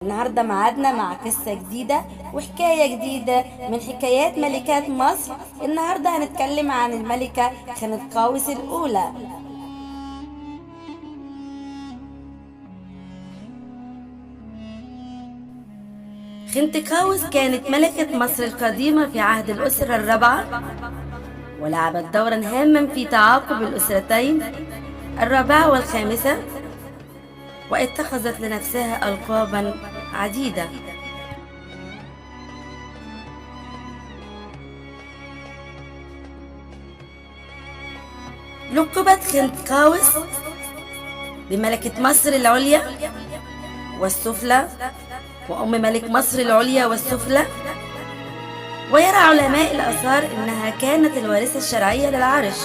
النهاردة معادنا مع قصة جديدة وحكاية جديدة من حكايات ملكات مصر. النهاردة هنتكلم عن الملكة خنتقاوس الأولى. خنتقاوس كانت ملكة مصر القديمة في عهد الأسرة الرابعة، ولعبت دورا هاما في تعاقب الأسرتين الرابعة والخامسة، واتخذت لنفسها ألقابا عديدة. لقبت خنتقاوس بملكة مصر العليا والسفلى وأم ملك مصر العليا والسفلى، ويرى علماء الآثار إنها كانت الوارثة الشرعية للعرش،